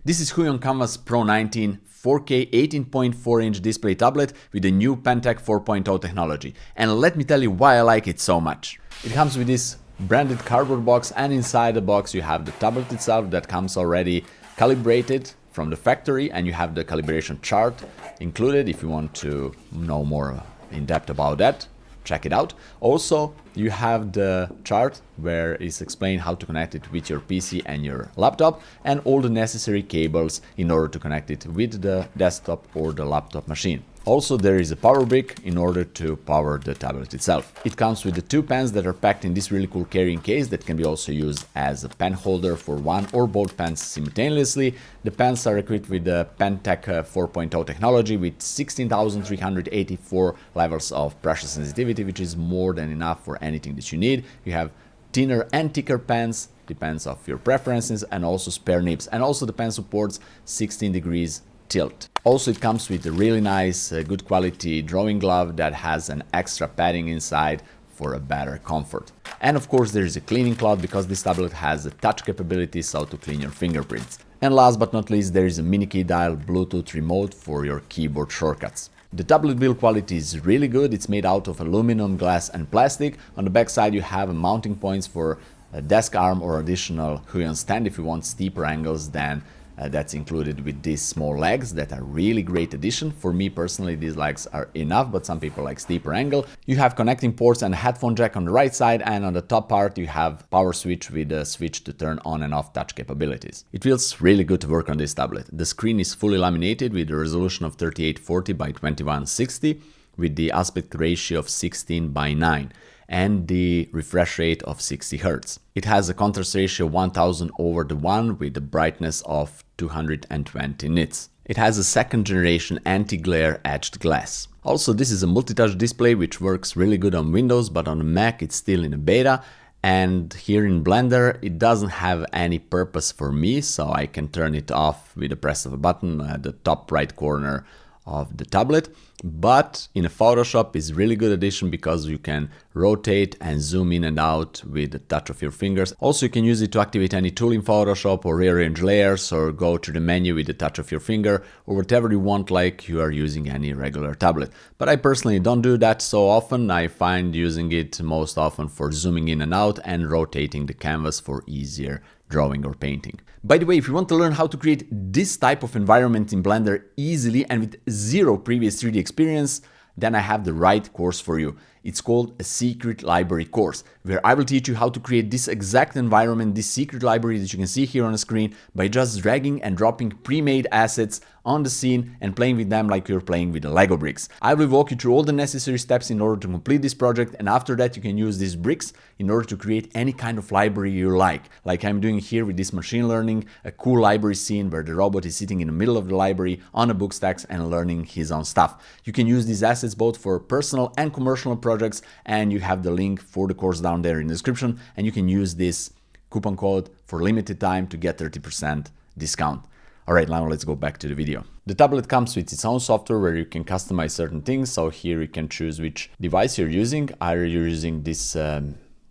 This is Huion Kamvas Pro 19 4K 18.4-inch display tablet with the new Pentec 4.0 technology. And let me tell you why I like it so much. It comes with this branded cardboard box, and inside the box you have the tablet itself that comes already calibrated from the factory, and you have the calibration chart included if you want to know more in depth about that. Check it out. Also, you have the chart where it's explained how to connect it with your PC and your laptop, and all the necessary cables in order to connect it with the desktop or the laptop machine. Also, there is a power brick in order to power the tablet itself. It comes with the two pens that are packed in this really cool carrying case that can be also used as a pen holder for one or both pens simultaneously. The pens are equipped with the Pentec 4.0 technology with 16,384 levels of pressure sensitivity, which is more than enough for anything that you need. You have thinner and thicker pens, depends of your preferences, and also spare nibs. And also the pen supports 16 degrees tilt. Also, it comes with a really nice, good quality drawing glove that has an extra padding inside for a better comfort. And of course, there is a cleaning cloth because this tablet has a touch capability, so to clean your fingerprints. And last but not least, there is a mini key dial Bluetooth remote for your keyboard shortcuts. The tablet build quality is really good. It's made out of aluminum, glass and plastic. On the back side you have mounting points for a desk arm or additional Huion stand if you want steeper angles than that's included with these small legs that are really great addition. For me personally, these legs are enough, but some people like steeper angle. You have connecting ports and a headphone jack on the right side, and on the top part you have power switch with a switch to turn on and off touch capabilities. It feels really good to work on this tablet. The screen is fully laminated with a resolution of 3840 by 2160 with the aspect ratio of 16:9 and the refresh rate of 60 Hz. It has a contrast ratio 1000/1 with a brightness of 220 nits. It has a second generation anti-glare edged glass. Also, this is a multi-touch display which works really good on Windows, but on Mac it's still in a beta. And here in Blender it doesn't have any purpose for me, so I can turn it off with the press of a button at the top right corner of the tablet. But in a Photoshop is really good addition because you can rotate and zoom in and out with the touch of your fingers. Also, you can use it to activate any tool in Photoshop or rearrange layers or go to the menu with the touch of your finger or whatever you want, like you are using any regular tablet. But I personally don't do that so often. I find using it most often for zooming in and out and rotating the canvas for easier drawing or painting. By the way, if you want to learn how to create this type of environment in Blender easily and with zero previous 3D experience, then I have the right course for you. It's called a secret library course, where I will teach you how to create this exact environment, this secret library that you can see here on the screen, by just dragging and dropping pre-made assets on the scene and playing with them like you're playing with the Lego bricks. I will walk you through all the necessary steps in order to complete this project, and after that you can use these bricks in order to create any kind of library you like I'm doing here with this machine learning, a cool library scene where the robot is sitting in the middle of the library on a book stacks and learning his own stuff. You can use these assets both for personal and commercial projects, and you have the link for the course down there in the description, and you can use this coupon code for limited time to get 30% discount. Alright, now let's go back to the video. The tablet comes with its own software where you can customize certain things. So here you can choose which device you're using. Either you're using this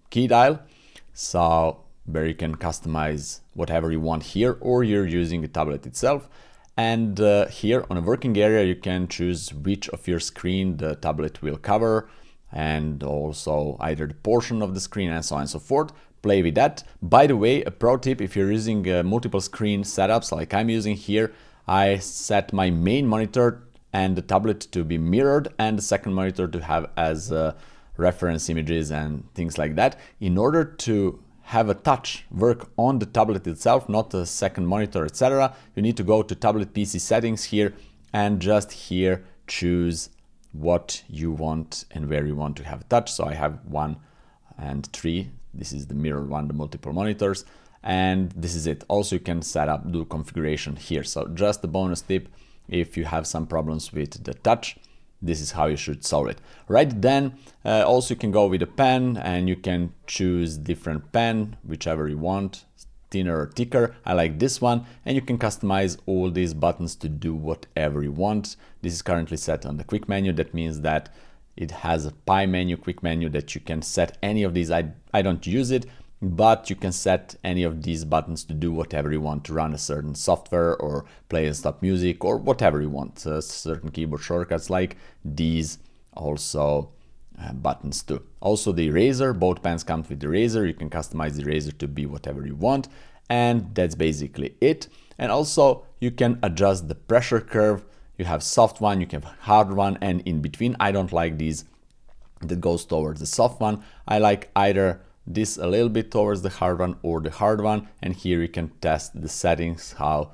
key dial, so where you can customize whatever you want here, or you're using the tablet itself. And here on a working area you can choose which of your screen the tablet will cover, and also either the portion of the screen and so on and so forth. Play with that. By the way, a pro tip, if you're using multiple screen setups like I'm using here, I set my main monitor and the tablet to be mirrored and the second monitor to have as reference images and things like that, in order to have a touch work on the tablet itself, not a second monitor, etc. You need to go to tablet PC settings here and just here choose what you want and where you want to have a touch. So I have 1 and 3. This is the mirror one, the multiple monitors, and this is it. Also, you can set up, do configuration here. So just a bonus tip, if you have some problems with the touch, this is how you should solve it. Right then, also you can go with a pen and you can choose different pen, whichever you want, thinner or thicker. I like this one, and you can customize all these buttons to do whatever you want. This is currently set on the quick menu. That means that it has a pie menu, quick menu, that you can set any of these. I don't use it, but you can set any of these buttons to do whatever you want, to run a certain software or play and stop music or whatever you want. Certain keyboard shortcuts like these also buttons too. Also the eraser, both pens come with the eraser. You can customize the eraser to be whatever you want, and that's basically it. And also you can adjust the pressure curve. You have soft one, you can have hard one, and in between. I don't like these that goes towards the soft one. I like either this a little bit towards the hard one or the hard one, and here you can test the settings how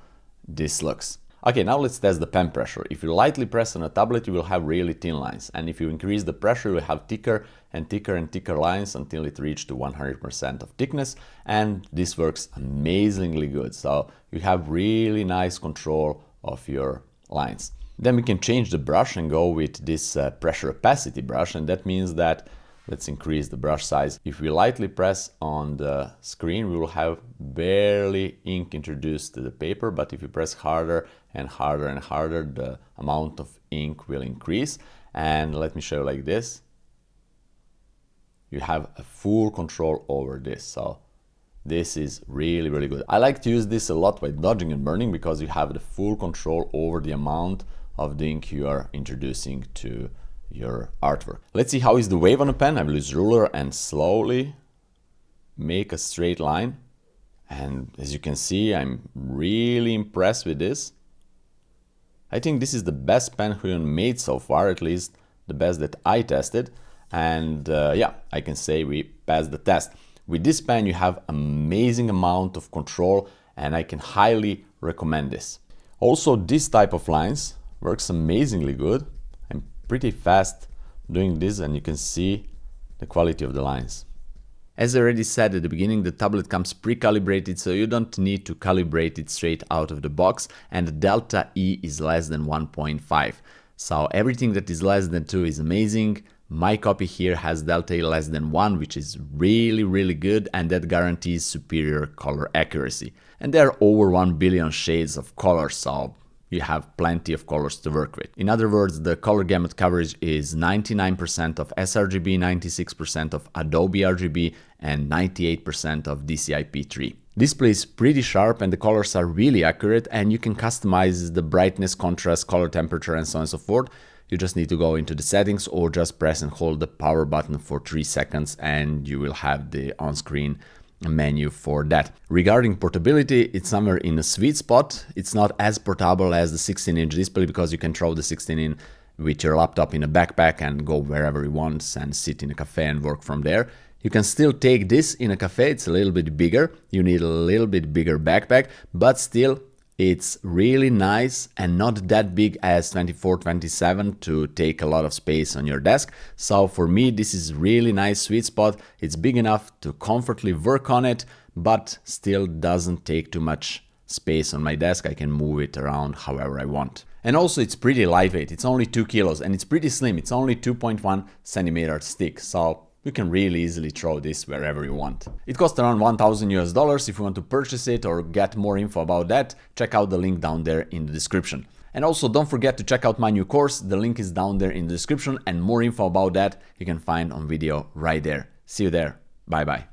this looks. Okay, now let's test the pen pressure. If you lightly press on a tablet, you will have really thin lines, and if you increase the pressure, you will have thicker and thicker and thicker lines until it reaches to 100% of thickness, and this works amazingly good. So you have really nice control of your lines. Then we can change the brush and go with this pressure opacity brush, and that means that let's increase the brush size. If we lightly press on the screen, we will have barely ink introduced to the paper, but if you press harder and harder and harder, the amount of ink will increase. And let me show you like this. You have a full control over this. So this is really, really good. I like to use this a lot by dodging and burning because you have the full control over the amount of the ink you are introducing to your artwork. Let's see how is the wave on a pen. I will use ruler and slowly make a straight line. And as you can see, I'm really impressed with this. I think this is the best pen Huion made so far, at least the best that I tested. And yeah, I can say we passed the test. With this pen, you have amazing amount of control, and I can highly recommend this. Also, this type of lines works amazingly good. I'm pretty fast doing this, and you can see the quality of the lines. As I already said at the beginning, the tablet comes pre-calibrated, so you don't need to calibrate it straight out of the box, and the delta E is less than 1.5. So everything that is less than 2 is amazing. My copy here has delta E less than 1, which is really, really good, and that guarantees superior color accuracy. And there are over 1 billion shades of color, so you have plenty of colors to work with. In other words, the color gamut coverage is 99% of sRGB, 96% of Adobe RGB, and 98% of DCI-P3. Display is pretty sharp and the colors are really accurate, and you can customize the brightness, contrast, color temperature, and so on and so forth. You just need to go into the settings or just press and hold the power button for 3 seconds and you will have the on-screen menu for that. Regarding portability, it's somewhere in a sweet spot. It's not as portable as the 16-inch display because you can throw the 16-inch with your laptop in a backpack and go wherever you want and sit in a cafe and work from there. You can still take this in a cafe. It's a little bit bigger. You need a little bit bigger backpack, but still it's really nice and not that big as 24-27 to take a lot of space on your desk. So for me, this is really nice sweet spot. It's big enough to comfortably work on it, but still doesn't take too much space on my desk. I can move it around however I want. And also it's pretty lightweight. It's only 2 kilos and it's pretty slim. It's only 2.1 centimeter thick. So you can really easily throw this wherever you want. It costs around $1,000. If you want to purchase it or get more info about that, check out the link down there in the description. And also don't forget to check out my new course. The link is down there in the description, and more info about that you can find on video right there. See you there. Bye bye.